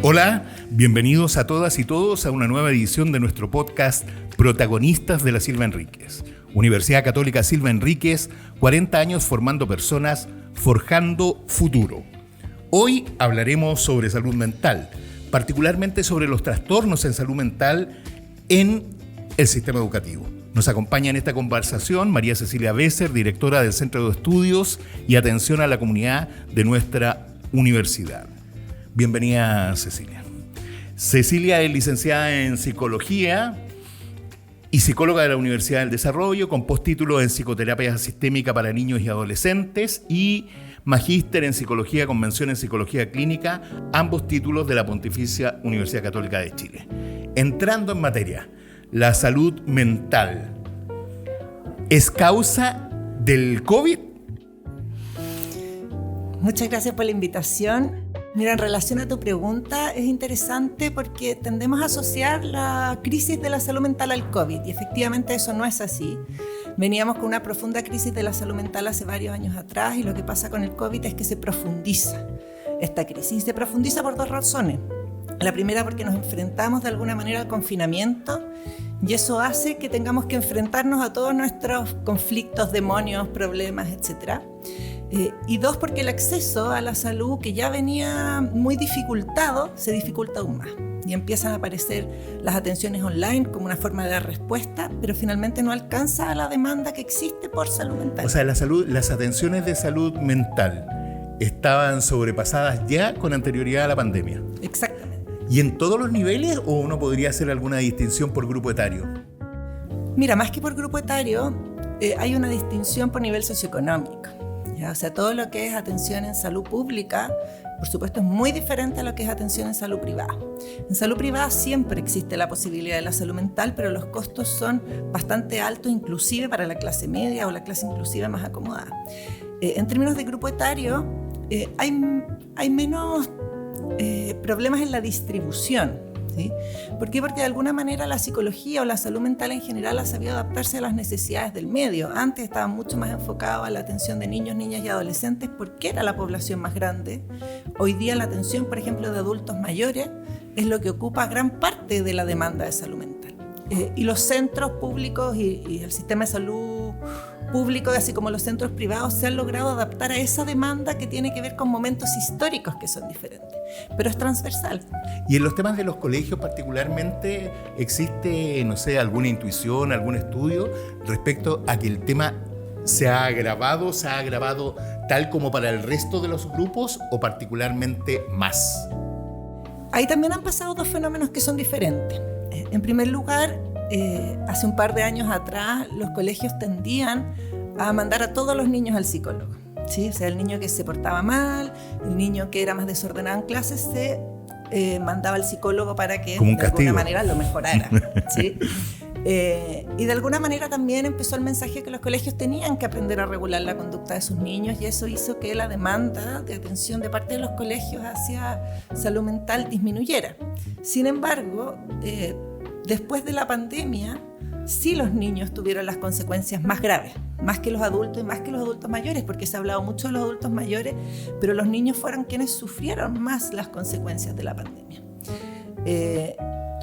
Hola, bienvenidos a todas y todos a una nueva edición de nuestro podcast Protagonistas de la Silva Enríquez. Universidad Católica Silva Enríquez, 40 años formando personas, forjando futuro. Hoy hablaremos sobre salud mental, particularmente sobre los trastornos en salud mental en el sistema educativo. Nos acompaña en esta conversación María Cecilia Besser, directora del Centro de Estudios y Atención a la Comunidad de nuestra universidad. Bienvenida, Cecilia. Cecilia es licenciada en Psicología y psicóloga de la Universidad del Desarrollo, con postítulo en Psicoterapia Sistémica para Niños y Adolescentes y magíster en Psicología con mención en Psicología Clínica, ambos títulos de la Pontificia Universidad Católica de Chile. Entrando en materia, la salud mental, ¿es causa del COVID? Muchas gracias por la invitación. Mira, en relación a tu pregunta, es interesante porque tendemos a asociar la crisis de la salud mental al COVID, y efectivamente eso no es así. Veníamos con una profunda crisis de la salud mental hace varios años atrás, y lo que pasa con el COVID es que se profundiza esta crisis. Se profundiza por dos razones. La primera, porque nos enfrentamos de alguna manera al confinamiento, y eso hace que tengamos que enfrentarnos a todos nuestros conflictos, demonios, problemas, etc. Y dos, porque el acceso a la salud, que ya venía muy dificultado, se dificulta aún más. Y empiezan a aparecer las atenciones online como una forma de dar respuesta, pero finalmente no alcanza a la demanda que existe por salud mental. O sea, las atenciones de salud mental estaban sobrepasadas ya con anterioridad a la pandemia. Exactamente. ¿Y en todos los niveles o uno podría hacer alguna distinción por grupo etario? Mira, más que por grupo etario, hay una distinción por nivel socioeconómico. ¿Ya? O sea, todo lo que es atención en salud pública, por supuesto, es muy diferente a lo que es atención en salud privada. En salud privada siempre existe la posibilidad de la salud mental, pero los costos son bastante altos, inclusive para la clase media o la clase inclusive más acomodada. En términos de grupo etario, hay menos problemas en la distribución. ¿Sí? ¿Por qué? Porque de alguna manera la psicología o la salud mental en general ha sabido adaptarse a las necesidades del medio. Antes estaba mucho más enfocado a la atención de niños, niñas y adolescentes porque era la población más grande. Hoy día la atención, por ejemplo, de adultos mayores es lo que ocupa gran parte de la demanda de salud mental. Y los centros públicos y el sistema de salud público, así como los centros privados, se han logrado adaptar a esa demanda que tiene que ver con momentos históricos que son diferentes, pero es transversal. Y en los temas de los colegios particularmente, ¿existe, no sé, alguna intuición, algún estudio respecto a que el tema se ha agravado tal como para el resto de los grupos o particularmente más? Ahí también han pasado dos fenómenos que son diferentes. En primer lugar, hace un par de años atrás, los colegios tendían a mandar a todos los niños al psicólogo. ¿Sí? O sea, el niño que se portaba mal, el niño que era más desordenado en clases, se mandaba al psicólogo para que de alguna manera lo mejorara. ¿Sí? Y de alguna manera también empezó el mensaje que los colegios tenían que aprender a regular la conducta de sus niños, y eso hizo que la demanda de atención de parte de los colegios hacia salud mental disminuyera. Sin embargo, después de la pandemia, sí los niños tuvieron las consecuencias más graves, más que los adultos y más que los adultos mayores, porque se ha hablado mucho de los adultos mayores, pero los niños fueron quienes sufrieron más las consecuencias de la pandemia.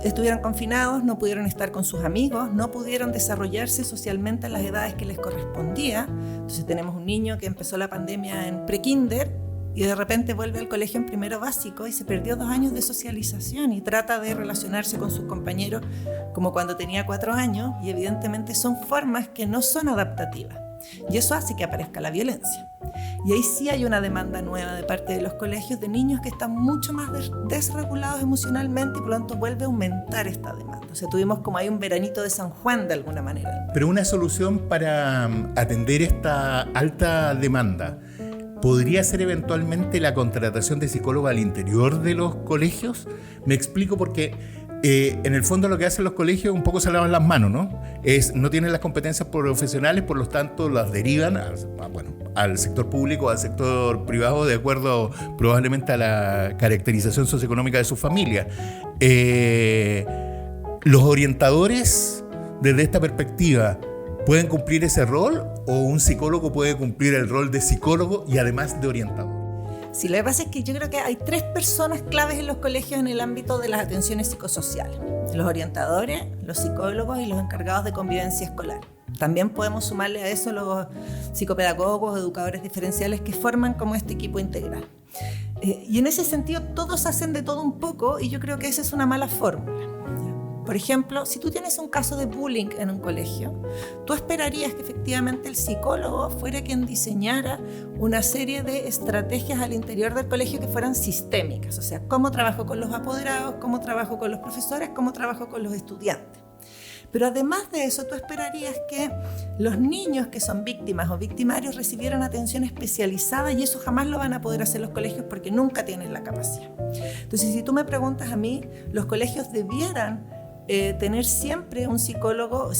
Estuvieron confinados, no pudieron estar con sus amigos, no pudieron desarrollarse socialmente en las edades que les correspondía. Entonces tenemos un niño que empezó la pandemia en prekinder y de repente vuelve al colegio en primero básico y se perdió 2 años de socialización y trata de relacionarse con sus compañeros como cuando tenía 4 años, y evidentemente son formas que no son adaptativas, y eso hace que aparezca la violencia. Y ahí sí hay una demanda nueva de parte de los colegios de niños que están mucho más desregulados emocionalmente, y por lo tanto vuelve a aumentar esta demanda. O sea, tuvimos como ahí un veranito de San Juan de alguna manera. Pero una solución para atender esta alta demanda ¿podría ser eventualmente la contratación de psicólogos al interior de los colegios? Me explico porque en el fondo lo que hacen los colegios un poco se lavan las manos, ¿no? No tienen las competencias profesionales, por lo tanto las derivan al sector público, al sector privado, de acuerdo probablemente a la caracterización socioeconómica de su familia. Los orientadores, desde esta perspectiva, ¿pueden cumplir ese rol o un psicólogo puede cumplir el rol de psicólogo y además de orientador? Sí, lo que pasa es que yo creo que hay 3 personas claves en los colegios en el ámbito de las atenciones psicosociales: los orientadores, los psicólogos y los encargados de convivencia escolar. También podemos sumarle a eso los psicopedagogos, educadores diferenciales que forman como este equipo integral. Y en ese sentido todos hacen de todo un poco, y yo creo que esa es una mala fórmula. Por ejemplo, si tú tienes un caso de bullying en un colegio, tú esperarías que efectivamente el psicólogo fuera quien diseñara una serie de estrategias al interior del colegio que fueran sistémicas, o sea, cómo trabajo con los apoderados, cómo trabajo con los profesores, cómo trabajo con los estudiantes. Pero además de eso, tú esperarías que los niños que son víctimas o victimarios recibieran atención especializada, y eso jamás lo van a poder hacer los colegios porque nunca tienen la capacidad. Entonces, si tú me preguntas a mí, los colegios debieran tener siempre un psicólogo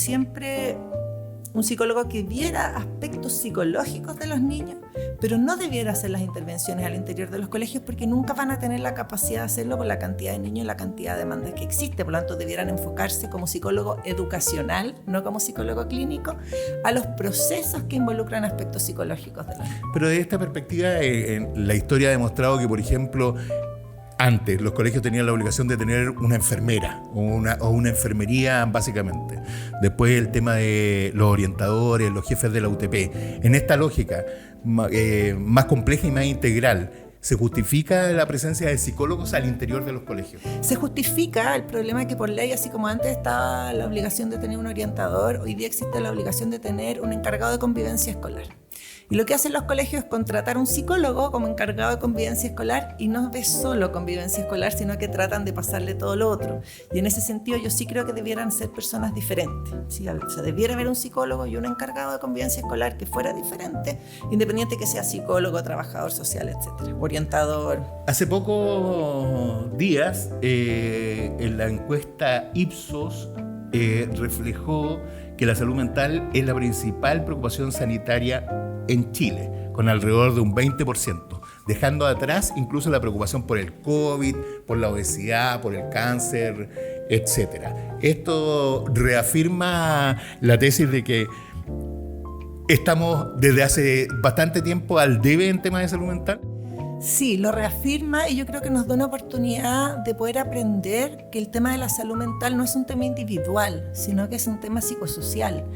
que viera aspectos psicológicos de los niños, pero no debiera hacer las intervenciones al interior de los colegios porque nunca van a tener la capacidad de hacerlo por la cantidad de niños y la cantidad de demandas que existe. Por lo tanto, debieran enfocarse como psicólogo educacional, no como psicólogo clínico, a los procesos que involucran aspectos psicológicos de los niños. Pero desde esta perspectiva, la historia ha demostrado que, por ejemplo, antes los colegios tenían la obligación de tener una enfermera o una enfermería, básicamente. Después el tema de los orientadores, los jefes de la UTP. En esta lógica más compleja y más integral, ¿se justifica la presencia de psicólogos al interior de los colegios? Se justifica. El problema es que por ley, así como antes estaba la obligación de tener un orientador, hoy día existe la obligación de tener un encargado de convivencia escolar. Y lo que hacen los colegios es contratar un psicólogo como encargado de convivencia escolar, y no es solo convivencia escolar, sino que tratan de pasarle todo lo otro. Y en ese sentido yo sí creo que debieran ser personas diferentes. ¿Sí? O sea, debiera haber un psicólogo y un encargado de convivencia escolar que fuera diferente, independiente que sea psicólogo, trabajador social, etcétera, orientador. Hace pocos días, en la encuesta Ipsos reflejó que la salud mental es la principal preocupación sanitaria en Chile, con alrededor de un 20%, dejando atrás incluso la preocupación por el COVID, por la obesidad, por el cáncer, etc. Esto reafirma la tesis de que estamos desde hace bastante tiempo al debe en temas de salud mental. Sí, lo reafirma, y yo creo que nos da una oportunidad de poder aprender que el tema de la salud mental no es un tema individual, sino que es un tema psicosocial,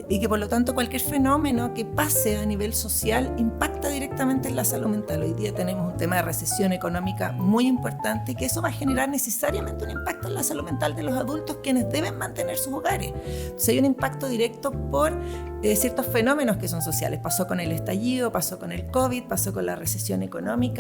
y que por lo tanto cualquier fenómeno que pase a nivel social impacta directamente en la salud mental. Hoy día tenemos un tema de recesión económica muy importante, y que eso va a generar necesariamente un impacto en la salud mental de los adultos, quienes deben mantener sus hogares. Entonces hay un impacto directo por ciertos fenómenos que son sociales. Pasó con el estallido, pasó con el COVID, pasó con la recesión económica,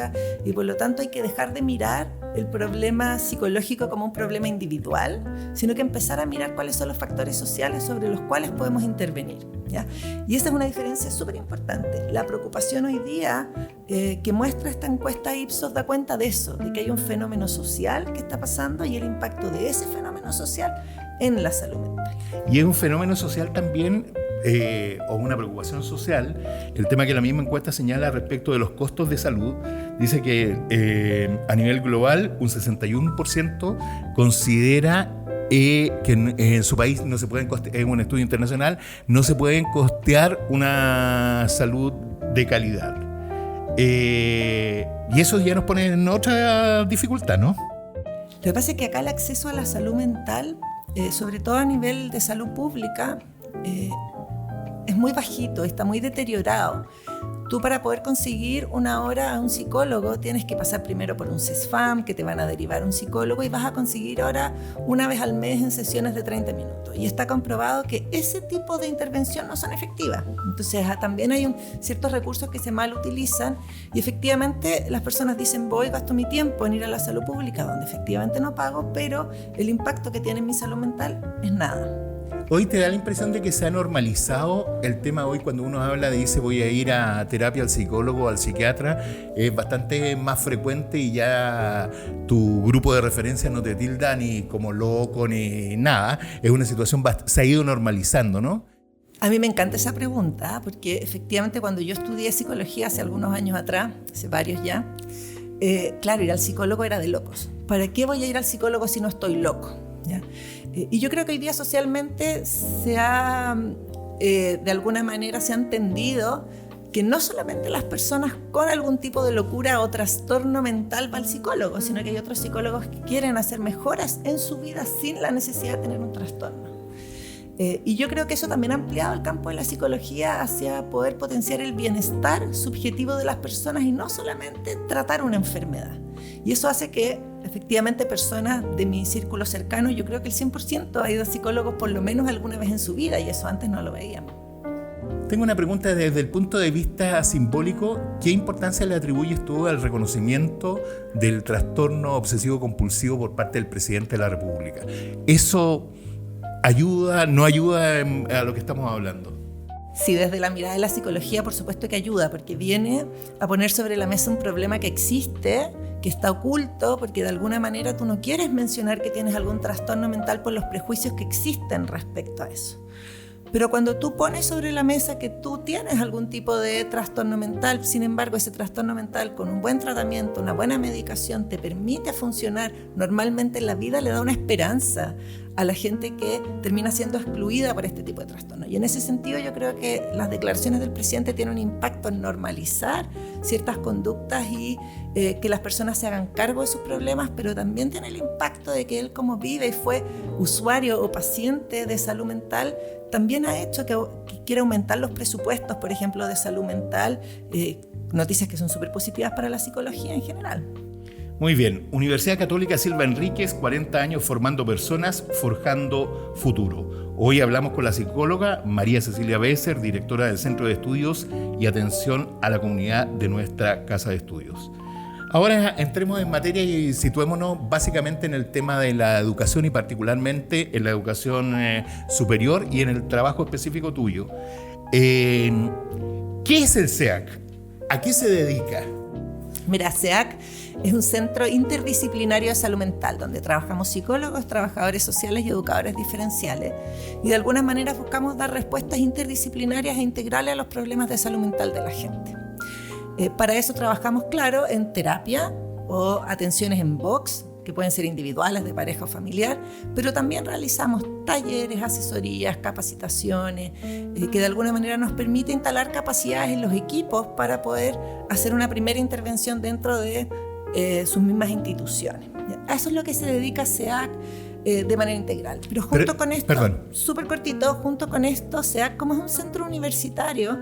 y por lo tanto hay que dejar de mirar el problema psicológico como un problema individual, sino que empezar a mirar cuáles son los factores sociales sobre los cuales podemos intervenir, ¿ya? Y esa es una diferencia súper importante. La preocupación hoy día que muestra esta encuesta Ipsos da cuenta de eso, de que hay un fenómeno social que está pasando y el impacto de ese fenómeno social en la salud mental. Y es un fenómeno social también, o una preocupación social, el tema que la misma encuesta señala respecto de los costos de salud. Dice que a nivel global un 61% considera que en su país no se pueden costear, en un estudio internacional, no se pueden costear una salud de calidad. Y eso ya nos pone en otra dificultad, ¿no? Lo que pasa es que acá el acceso a la salud mental, sobre todo a nivel de salud pública, es muy bajito, está muy deteriorado. Tú, para poder conseguir una hora a un psicólogo, tienes que pasar primero por un CESFAM, que te van a derivar a un psicólogo, y vas a conseguir hora una vez al mes en sesiones de 30 minutos. Y está comprobado que ese tipo de intervención no son efectivas. Entonces también hay ciertos recursos que se mal utilizan, y efectivamente las personas dicen: voy, gasto mi tiempo en ir a la salud pública, donde efectivamente no pago, pero el impacto que tiene en mi salud mental es nada. Hoy te da la impresión de que se ha normalizado el tema. Hoy cuando uno habla de dice voy a ir a terapia al psicólogo o al psiquiatra, es bastante más frecuente, y ya tu grupo de referencia no te tilda ni como loco ni nada. Es una situación se ha ido normalizando, ¿no? A mí me encanta esa pregunta, porque efectivamente cuando yo estudié psicología hace algunos años atrás, hace varios ya, claro, ir al psicólogo era de locos. ¿Para qué voy a ir al psicólogo si no estoy loco? ¿Ya? Y yo creo que hoy día socialmente de alguna manera se ha entendido que no solamente las personas con algún tipo de locura o trastorno mental van al psicólogo, sino que hay otros psicólogos que quieren hacer mejoras en su vida sin la necesidad de tener un trastorno. Y yo creo que eso también ha ampliado el campo de la psicología hacia poder potenciar el bienestar subjetivo de las personas y no solamente tratar una enfermedad. Y eso hace que efectivamente personas de mi círculo cercano, yo creo que el 100% ha ido a psicólogos por lo menos alguna vez en su vida, y eso antes no lo veíamos. Tengo una pregunta desde el punto de vista simbólico. ¿Qué importancia le atribuyes tú al reconocimiento del trastorno obsesivo compulsivo por parte del presidente de la República? ¿Eso ayuda, no ayuda a lo que estamos hablando? Sí, desde la mirada de la psicología, por supuesto que ayuda, porque viene a poner sobre la mesa un problema que existe, que está oculto, porque de alguna manera tú no quieres mencionar que tienes algún trastorno mental por los prejuicios que existen respecto a eso. Pero cuando tú pones sobre la mesa que tú tienes algún tipo de trastorno mental, sin embargo, ese trastorno mental con un buen tratamiento, una buena medicación, te permite funcionar normalmente en la vida, le da una esperanza a la gente que termina siendo excluida por este tipo de trastorno. Y en ese sentido yo creo que las declaraciones del presidente tienen un impacto en normalizar ciertas conductas y que las personas se hagan cargo de sus problemas, pero también tiene el impacto de que él, como vive y fue usuario o paciente de salud mental, también ha hecho que quiere aumentar los presupuestos, por ejemplo, de salud mental, noticias que son súper positivas para la psicología en general. Muy bien. Universidad Católica Silva Enríquez, 40 años formando personas, forjando futuro. Hoy hablamos con la psicóloga María Cecilia Besser, directora del Centro de Estudios y Atención a la Comunidad de nuestra Casa de Estudios. Ahora entremos en materia y situémonos básicamente en el tema de la educación y particularmente en la educación superior y en el trabajo específico tuyo. ¿Qué es el CEAC? ¿A qué se dedica? Mira, CEAC es un centro interdisciplinario de salud mental donde trabajamos psicólogos, trabajadores sociales y educadores diferenciales, y de alguna manera buscamos dar respuestas interdisciplinarias e integrales a los problemas de salud mental de la gente. Para eso trabajamos, claro, en terapia o atenciones en box, que pueden ser individuales, de pareja o familiar, pero también realizamos talleres, asesorías, capacitaciones, que de alguna manera nos permite instalar capacidades en los equipos para poder hacer una primera intervención dentro de sus mismas instituciones. A eso es lo que se dedica CEAC de manera integral. Pero junto con esto, súper cortito, junto con esto, CEAC, como es un centro universitario,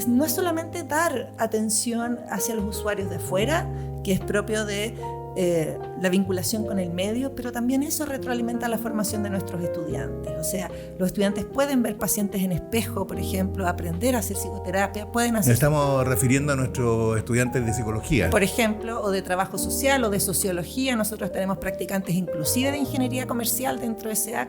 no es solamente dar atención hacia los usuarios de fuera, que es propio de la vinculación con el medio, pero también eso retroalimenta la formación de nuestros estudiantes. O sea, los estudiantes pueden ver pacientes en espejo, por ejemplo, aprender a hacer psicoterapia, pueden hacer... Nos estamos refiriendo a nuestros estudiantes de psicología. Por ejemplo, o de trabajo social o de sociología. Nosotros tenemos practicantes inclusive de ingeniería comercial dentro de CEAC,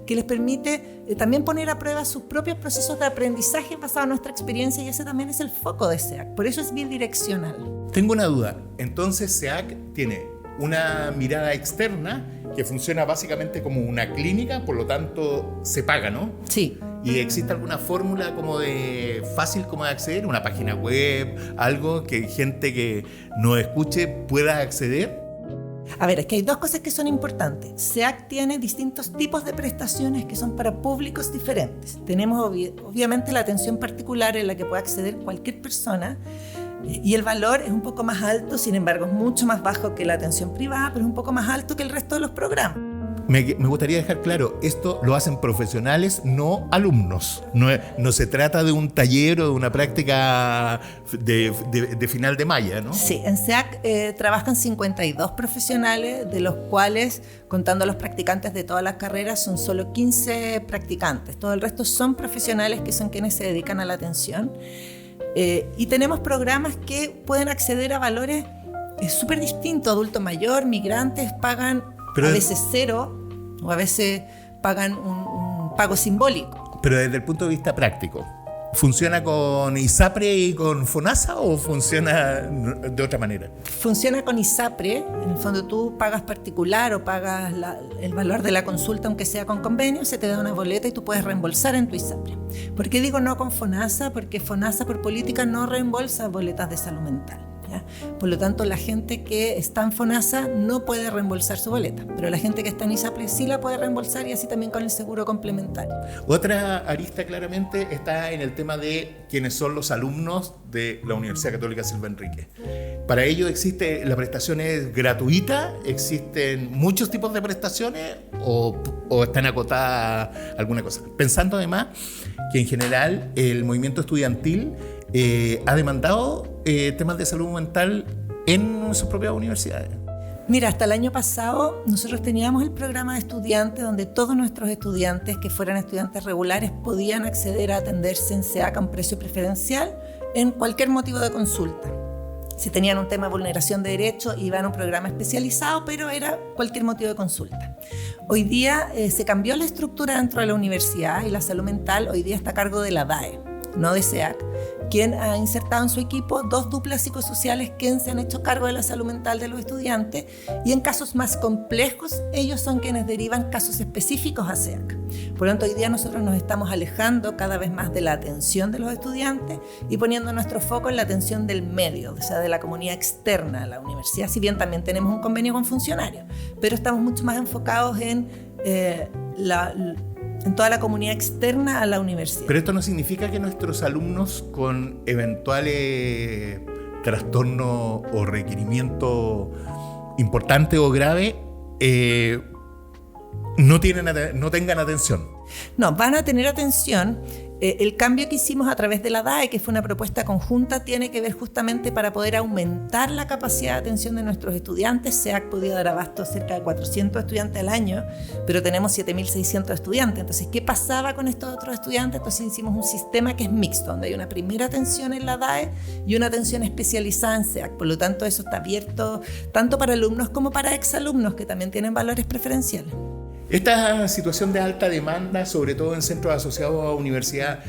que les permite también poner a prueba sus propios procesos de aprendizaje basado en nuestra experiencia, y ese también es el foco de CEAC. Por eso es bidireccional. Tengo una duda. Entonces, CEAC tiene una mirada externa que funciona básicamente como una clínica, por lo tanto se paga, ¿no? Sí. ¿Y existe alguna fórmula como de fácil como de acceder? ¿Una página web? ¿Algo que gente que nos escuche pueda acceder? A ver, es que hay dos cosas que son importantes. CEAC tiene distintos tipos de prestaciones que son para públicos diferentes. Tenemos obviamente la atención particular en la que puede acceder cualquier persona, y el valor es un poco más alto, sin embargo es mucho más bajo que la atención privada, pero es un poco más alto que el resto de los programas. Me gustaría dejar claro, esto lo hacen profesionales, no alumnos. No se trata de un taller o de una práctica de final de malla, ¿no? Sí, en CEAC trabajan 52 profesionales, de los cuales, contando a los practicantes de todas las carreras, son solo 15 practicantes. Todo el resto son profesionales que son quienes se dedican a la atención. Y tenemos programas que pueden acceder a valores súper distintos. Adulto mayor, migrantes pagan a veces cero o a veces pagan un pago simbólico. Pero desde el punto de vista práctico, ¿funciona con ISAPRE y con FONASA o funciona de otra manera? Funciona con ISAPRE. En el fondo tú pagas particular o pagas el valor de la consulta, aunque sea con convenio, se te da una boleta y tú puedes reembolsar en tu ISAPRE. ¿Por qué digo no con FONASA? Porque FONASA por política no reembolsa boletas de salud mental. ¿ya? Por lo tanto, la gente que está en FONASA no puede reembolsar su boleta, pero la gente que está en ISAPRE sí la puede reembolsar, y así también con el seguro complementario. Otra arista claramente está en el tema de quiénes son los alumnos de la Universidad Católica Silva Enríquez. Para ello existe, la prestación es gratuita, existen muchos tipos de prestaciones o están acotadas alguna cosa. Pensando además que en general el movimiento estudiantil ha demandado temas de salud mental en sus propias universidades. Mira, hasta el año pasado nosotros teníamos el programa de estudiantes donde todos nuestros estudiantes que fueran estudiantes regulares podían acceder a atenderse en SEAC a un precio preferencial en cualquier motivo de consulta. Si tenían un tema de vulneración de derechos, iban a un programa especializado, pero era cualquier motivo de consulta. Hoy día se cambió la estructura dentro de la universidad y la salud mental hoy día está a cargo de la DAE, no de SEAC, quien ha insertado en su equipo 2 duplas psicosociales que se han hecho cargo de la salud mental de los estudiantes, y en casos más complejos ellos son quienes derivan casos específicos a SEAC. Por lo tanto, hoy día nosotros nos estamos alejando cada vez más de la atención de los estudiantes y poniendo nuestro foco en la atención del medio, o sea, de la comunidad externa a la universidad, si bien también tenemos un convenio con funcionarios, pero estamos mucho más enfocados en toda la comunidad externa a la universidad. Pero esto no significa que nuestros alumnos con eventuales trastornos o requerimientos importantes o graves no tengan atención. No, van a tener atención. El cambio que hicimos a través de la DAE, que fue una propuesta conjunta, tiene que ver justamente para poder aumentar la capacidad de atención de nuestros estudiantes. SEAC podía dar abasto a cerca de 400 estudiantes al año, pero tenemos 7.600 estudiantes. Entonces, ¿qué pasaba con estos otros estudiantes? Entonces hicimos un sistema que es mixto, donde hay una primera atención en la DAE y una atención especializada en SEAC. Por lo tanto, eso está abierto tanto para alumnos como para exalumnos, que también tienen valores preferenciales. Esta situación de alta demanda, sobre todo en centros asociados a universidad,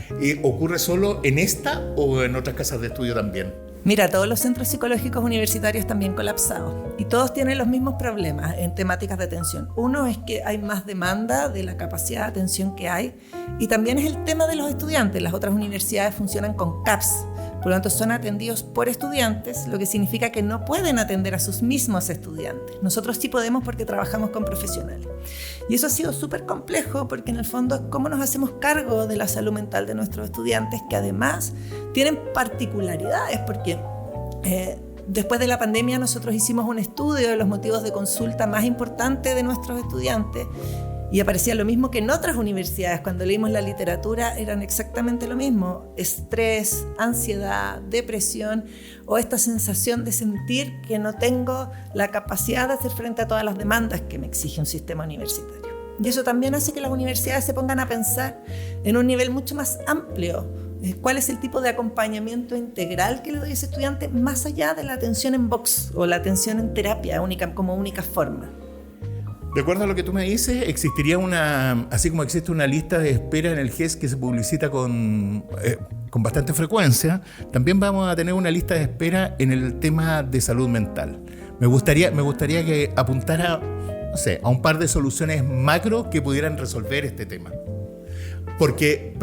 ¿ocurre solo en esta o en otras casas de estudio también? Mira, todos los centros psicológicos universitarios están bien colapsados y todos tienen los mismos problemas en temáticas de atención. Uno es que hay más demanda de la capacidad de atención que hay, y también es el tema de los estudiantes. Las otras universidades funcionan con CAPS, por lo tanto son atendidos por estudiantes, lo que significa que no pueden atender a sus mismos estudiantes. Nosotros sí podemos porque trabajamos con profesionales. Y eso ha sido súper complejo porque en el fondo es cómo nos hacemos cargo de la salud mental de nuestros estudiantes, que además tienen particularidades, porque después de la pandemia nosotros hicimos un estudio de los motivos de consulta más importantes de nuestros estudiantes y aparecía lo mismo que en otras universidades. Cuando leímos la literatura eran exactamente lo mismo: estrés, ansiedad, depresión, o esta sensación de sentir que no tengo la capacidad de hacer frente a todas las demandas que me exige un sistema universitario. Y eso también hace que las universidades se pongan a pensar en un nivel mucho más amplio. ¿Cuál es el tipo de acompañamiento integral que le doy a ese estudiante, más allá de la atención en box o la atención en terapia como única forma? De acuerdo a lo que tú me dices, existiría así como existe una lista de espera en el GES que se publicita con bastante frecuencia, también vamos a tener una lista de espera en el tema de salud mental. Me gustaría que apuntara, no sé, a un par de soluciones macro que pudieran resolver este tema. Porque,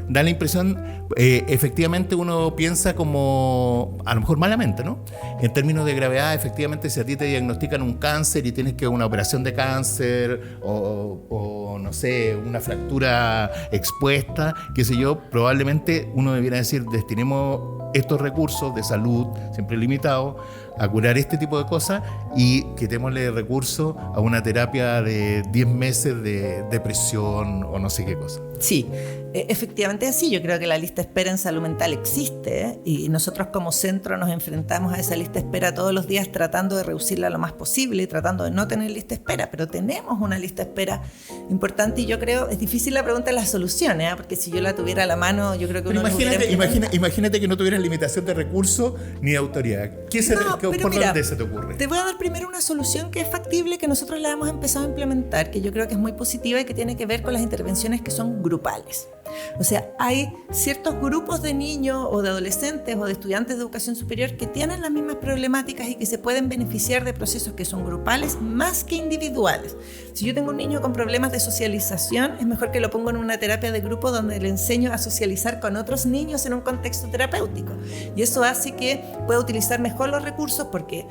da la impresión, efectivamente uno piensa como, a lo mejor malamente, ¿no? En términos de gravedad, efectivamente, si a ti te diagnostican un cáncer y tienes que una operación de cáncer o no sé, una fractura expuesta, qué sé yo, probablemente uno debiera decir, destinemos estos recursos de salud, siempre limitados, a curar este tipo de cosas y quitémosle recursos a una terapia de 10 meses de depresión o no sé qué cosa. Sí, efectivamente sí. Yo creo que la lista de espera en salud mental existe, y nosotros como centro nos enfrentamos a esa lista de espera todos los días tratando de reducirla lo más posible y tratando de no tener lista de espera, pero tenemos una lista de espera importante y yo creo, es difícil la pregunta de las soluciones, porque si yo la tuviera a la mano, yo creo que imagínate que no tuvieras limitación de recursos ni de autoridad. ¿Dónde se te ocurre? Te voy a dar primero una solución que es factible, que nosotros la hemos empezado a implementar, que yo creo que es muy positiva y que tiene que ver con las intervenciones que son grupales. O sea, hay ciertos grupos de niños o de adolescentes o de estudiantes de educación superior que tienen las mismas problemáticas y que se pueden beneficiar de procesos que son grupales más que individuales. Si yo tengo un niño con problemas de socialización, es mejor que lo pongo en una terapia de grupo donde le enseño a socializar con otros niños en un contexto terapéutico. Y eso hace que pueda utilizar mejor los recursos porque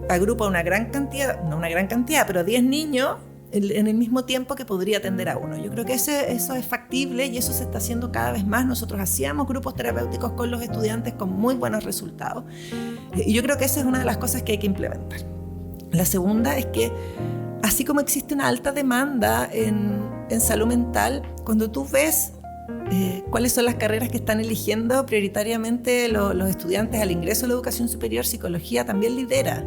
agrupa una gran cantidad, no una gran cantidad, pero 10 niños en el mismo tiempo que podría atender a uno. Yo creo que eso es factible y eso se está haciendo cada vez más. Nosotros hacíamos grupos terapéuticos con los estudiantes con muy buenos resultados. Y yo creo que esa es una de las cosas que hay que implementar. La segunda es que, así como existe una alta demanda en salud mental, cuando tú ves cuáles son las carreras que están eligiendo prioritariamente los estudiantes al ingreso a la educación superior, psicología también lidera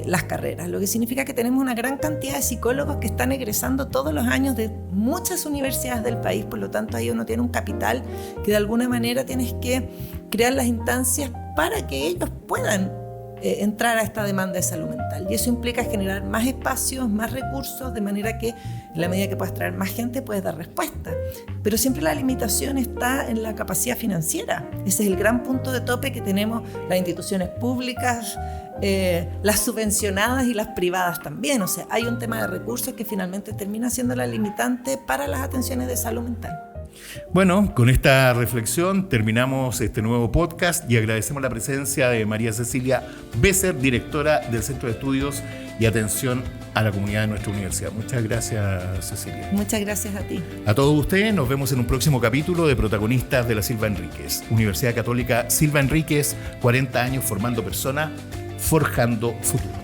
las carreras, lo que significa que tenemos una gran cantidad de psicólogos que están egresando todos los años de muchas universidades del país. Por lo tanto, ahí uno tiene un capital que de alguna manera tienes que crear las instancias para que ellos puedan entrar a esta demanda de salud mental, y eso implica generar más espacios, más recursos, de manera que en la medida que puedas traer más gente puedes dar respuesta, pero siempre la limitación está en la capacidad financiera. Ese es el gran punto de tope que tenemos las instituciones públicas, las subvencionadas y las privadas también. O sea, hay un tema de recursos que finalmente termina siendo la limitante para las atenciones de salud mental. Bueno, con esta reflexión terminamos este nuevo podcast y agradecemos la presencia de María Cecilia Besser, directora del Centro de Estudios y Atención a la Comunidad de nuestra universidad. Muchas gracias, Cecilia. Muchas gracias a ti. A todos ustedes, nos vemos en un próximo capítulo de Protagonistas de la Silva Enríquez. Universidad Católica Silva Enríquez, 40 años formando personas, forjando futuro.